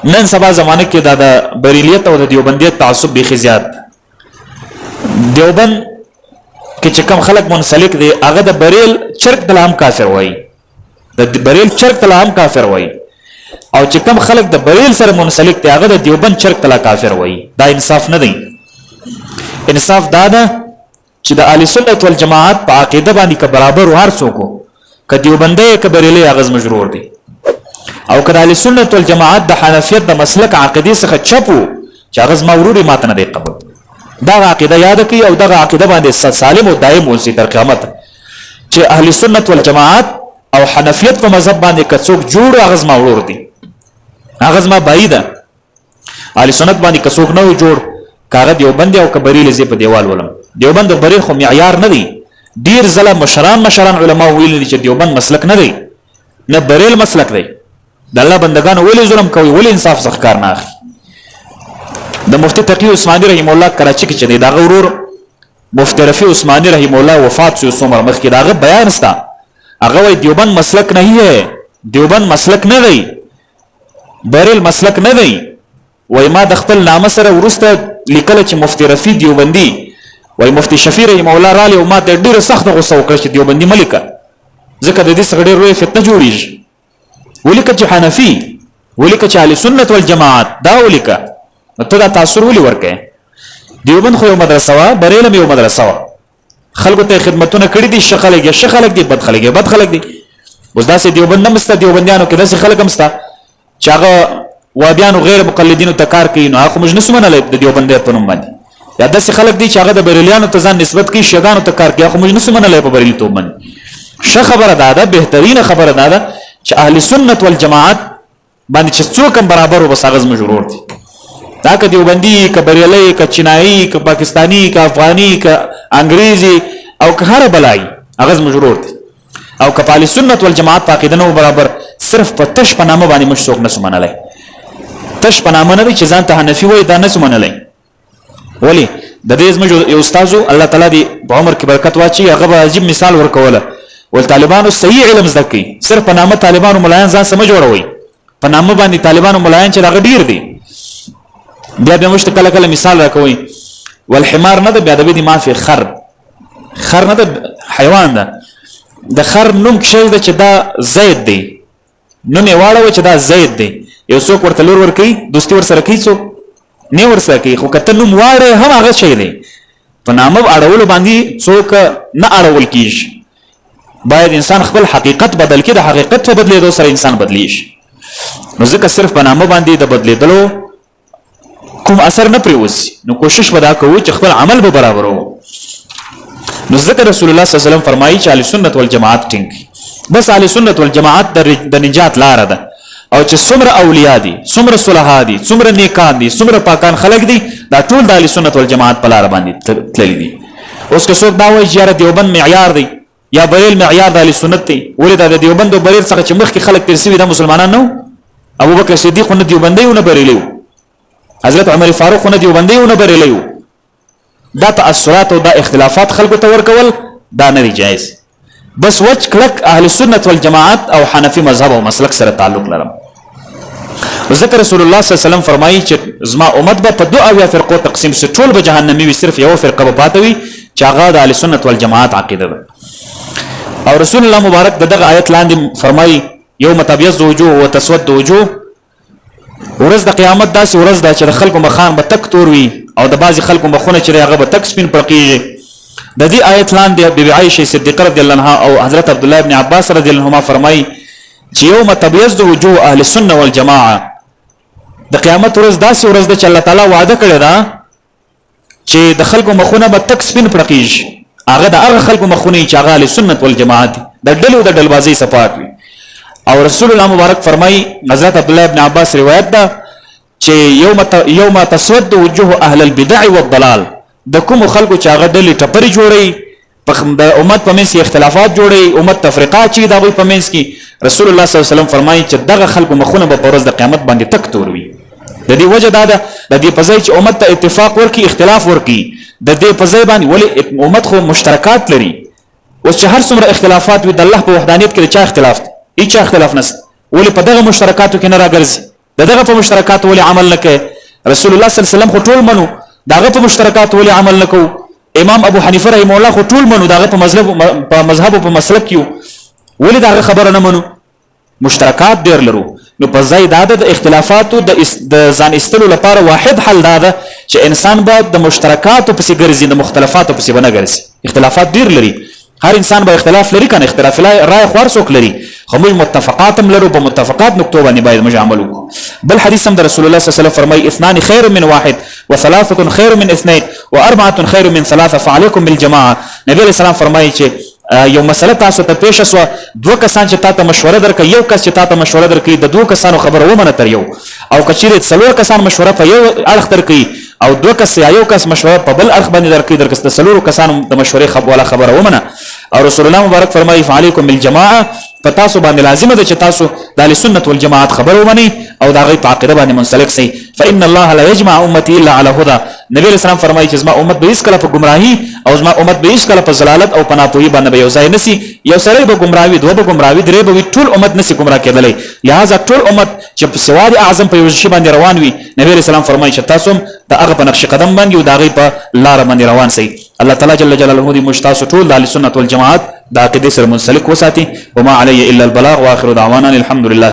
نن سبا زمانه کې دا د بریلیت او د دیوبندیت تعصب بیخي زیات. دیوبند کې چې کم خلک منسلک دي هغه د بریل چرک دلام کافر وایي، د بریل چرک دلام کافر وایي، او چې کم خلک د بریل سره منسلک دي هغه د دیوبند چرک دلا کافر وایي. دا انصاف نه دی. انصاف دا ده چې د اهل سنت والجماعت په عقیده باندې که برابر هر څوک که دیوبندی که بریلی هغه مجرور دی، او که د اهل سنت والجماعت د حنفیت د مسلک عقیدې څخه چپو چې هغه زما ورور ماته نه دی قبول. دغه عقیده یاد کړئ او دغه عقیده باندې سالم او دائم اوسئ تر قیامت، چې اهل سنت والجماعت او حنفیت په مذهب باندې که څوک جوړ هغه زما ورور دی، هغه زما بھائی ده. اهل سنت باندې که څوک نه جوړ کاغه دیوبند او کبریل زی په دیوال ولم. دیوبند او بریل خو معیار نه دی. ډیر ځله مشران علما ویل دي چې دیوبند مسلک نه دی، نه بریل مسلک دی. د الله بندگان ولې ظلم کوي، ولې انصاف څخه کار نه اخلي. د مفتی تقی عثماني رحم الله کراچي کې چې دا غرور مفتی رفیع عثماني رحم الله وفات شو څومره مخکې دا بیان ستا هغه وای دیوبند مسلک نه ہے، دیوبند مسلک نه دی، بریل مسلک نه دی. وای ما د خپل نامه سره ورسته لیکل چې مفتی رفیع دیوبندي، وای مفتی شفیع رحم الله رالی او ما ته ډیره سخت غوسه وکړه چې دیوبندي ملکه ځکه د دې څخه ډیر لوی فتنه جوړیږي. ولیکه چې حنفي، ولیکه چې اهل سنت والجماعت دا ولیکه، ته دا تاثر ولي ورکې. دیوبند خو یو مدرسه وا، بریل هم یو مدرسه وا، خلکو ته خدمتونه کړې دي، شخلک دي، بد خلک دي. اوس داسې دیوبند هم ستا، دیوبندیانو کې داسې خلک هم ستا چې هغه وابیانو غیر مقلدینو ته کار کوي، نو هغه موږ نسو منلی د دیوبندیت په نوم باندې. یا داسې خلک دي چې هغه د بریلیانو ته ځان نسبت کوي، شیعاګانو ته کار کوي، هغه موږ نسو منلی په بریلیتوب باندې. ښه خبره دا ده، بهترینه خبره دا ده چې اهل سنت والجماعت باندې چې څوک هم برابر و بس هغه زموږ ورور دي. دا که دیوبندي، که بریلی، که چینایي، که پاکستانی، که افغاني، که انګریزي او که هر بلای هغه زموږ ورور دي. او که په اهل سنت والجماعت په عقیده نه برابر، صرف په تش په نامه باندې موږ څوک نسو منلی. تش په نامه نه دی چې ځان ته حنفي وایي، دا نسو منلی. ولې د دې زموږ یو استاد الله تعالی دې په عمر کې برکت واچي، هغه به عجیب مثال ورکوله. ول طالبانو صحیح علم زده کوي، صرف په نامه طالبانو ملایان ځان سم جوړوي، په نامه باندې طالبانو ملایان چې هغه ډیر دي. بیا به مشت کله کله مثال راکوي، والحمار نه ده، بیا د دې معافي خر نه ده، حیوان ده. د خر نوم شي ده چې دا زید دی، نوم یې واړو چې دا زید دی. یو څوک ورته لور ورکوي، دوستي ورسره کوي، څوک نه ورسره کوي، خو کته نوم واړه هم هغه شی دی. په نامه اړول باندې څوک نه اړول کیږي. باید انسان خپل حقیقت بدل کړي، د حقیقت په بدلیدو سره انسان بدلیږي. نو ځکه صرف په نامه باندې د بدلیدلو کوم اثر نه پریوځي، نو کوشش ودا کوو چې خپل عمل به برابر وو. نو ذکر رسول الله صلی الله علیه وسلم فرمایي چې اهل سنت والجماعت ټینګ، بس اهل سنت والجماعت د نجات لار ده. او چې څومره اولیاء دي، څومره صلحا دي، څومره نیکان دي، څومره پاکان خلک دي، دا ټول د اهل سنت والجماعت په لار باندې تللي دي. اوس که څوک دا وایي چې یاره دیوبند معیار دی یا بریل معیار د اهل سنت دی، ولې دا د دیوبند او بریل څخه چې مخکې خلک تیر سوي دا مسلمانان نه وو؟ ابوبکر صدیق خو نه دیوبندی و نه بریلی و، حضرت عمر فاروق خو نه دیوبندی و نه بریلی و. دا تأثرات او دا اختلافات خلکو ته ورکول دا نه دی جایز. بس وچ کلک اهل سنت والجماعت او حنفي مذهب او مسلک سره تعلق لرم. ذکر رسول الله صلی الله علیه وسلم فرمایي چې زما امت به په 2 فرقو تقسیم شي، ټول به جهنمی وي، صرف یو فرقه به پاتې وي چې هغه د اهل سنت والجماعت عقیده ده. او رسول الله مبارک دغه آیت لاندې فرمایي یوم تبیض وجوه وتسود وجوه، ورځ د قیامت داسې ورځ ده چې د خلکو مخان به تک تور وي او د بعضې خلکو مخونه چې هغه به تک سپین پړقیږي. د دې آیت لاندې بیبي عایشه صدیقه رضی الله عنها او حضرت عبدالله ابن عباس رضی الله عنهما فرمایي چې یوم تبیض وجوه اهل السنه والجماعه، د قیامت ورځ داسې ورځ ده چې الله تعالی وعده کړې ده چې د خلکو مخونه به تک سپین پړقیږي. هغه د هغه خلکو مخونه چې هغه اهل سنت والجماعت د ډلو د ډلبازۍ صفات وي. او رسول الله مبارک فرمایي، حضرت عبدالله ابن عباس روایت ده چې یوم تسود وجوه اهل البدع والضلال، د کوم خلکو چې هغه ډلې ټپرې جوړي، د امت په منځ کې اختلافات جوړي، امت تفریقات چې د هغوی په منځ کې، رسول الله صلی الله علیه وسلم فرمایي چې دغه خلکو مخونه به په ورځ د قیامت باندې تک تور وي. د دې وجه دا ده د دې په ځای چې امت ته اتفاق ورکړي، اختلاف ورکړي، د دې په ځای باندې ولې امت خو مشترکات لري. اوس چې هر څومره اختلافات وي د الله په وحدانیت کې د چا اختلاف دی؟ هیڅ اختلاف نشته. ولې په دغه مشترکاتو کې نه راګرځي؟ دغه په مشترکات ولې عمل نه کوي رسول الله صلی الله علیه وسلم خو ټول منو دغه په مشترکات ولې عمل نه کوو امام ابو حنیفه رحم الله خو ټول منو دغه په مذهب او په مسلک یو ولې دغه خبره نه منو مشترکات ډیر لرو نو په ځای د اختلافاتو د ځان استلو لپاره واحد حل دا چې انسان به د مشترکاتو پسې ګرځي د مختلفاتو پسې نه ګرځي اختلافات ډیر لري هر انسان به اختلاف لري کنه اختلاف رائے خور څوک لري خو موږ متفقات هم لرو په متفقات نقطو باندې باید موږ عمل وکړو بل حدیث هم د رسول الله صلی الله علیه وسلم فرمایي اثنان خير من واحد وثلاثه خير من اثنين واربعه خير من ثلاثه فعليكم بالجماعه نبی علیہ السلام فرمایي چې یو مسله تاسو ته پیښ شو دوه کسان چې تاسو مشوره درکې یو کس چې تاسو مشوره درکې د دوه کسانو خبره ومنه تر یو او کچېره څلور کسان مشوره په یو اړخ درکې او دوه کس یا یو کس مشوره په بل اړخ باندې درکې د څلور کسانو د مشورې خبره ومنه او رسول الله مبارک فرمایي فعليكم بالجماعه فتاسو باندې لازمه ده چې تاسو د اهل سنت والجماعت خبر ومني او دا غي په عقیده باندې منسلک سي فان الله لا يجمع امتي الا على هدى نبی رسول الله فرمایي چې زما امت به هیڅ کله په گمراهي او زما امت به هیڅ کله په ضلالت او پناپوهي باندې یو ځای نسی یو سره به گمراهي دوه به گمراهي درې به ټول امت نسی گمراه کېدلې لہذا ټول امت چې په سواد اعظم په یو شی باندې روان وي نبی رسول الله فرمایي چې تاسو د هغه په نقش قدم باندې او د هغه په لار باندې روان سي الله تعالی جل جلاله دې مشتاق ټول د اهل سنت والجماعت د عقیده سره منسلک وساتي وما علی الا البلاغ واخر دعوانا الحمد لله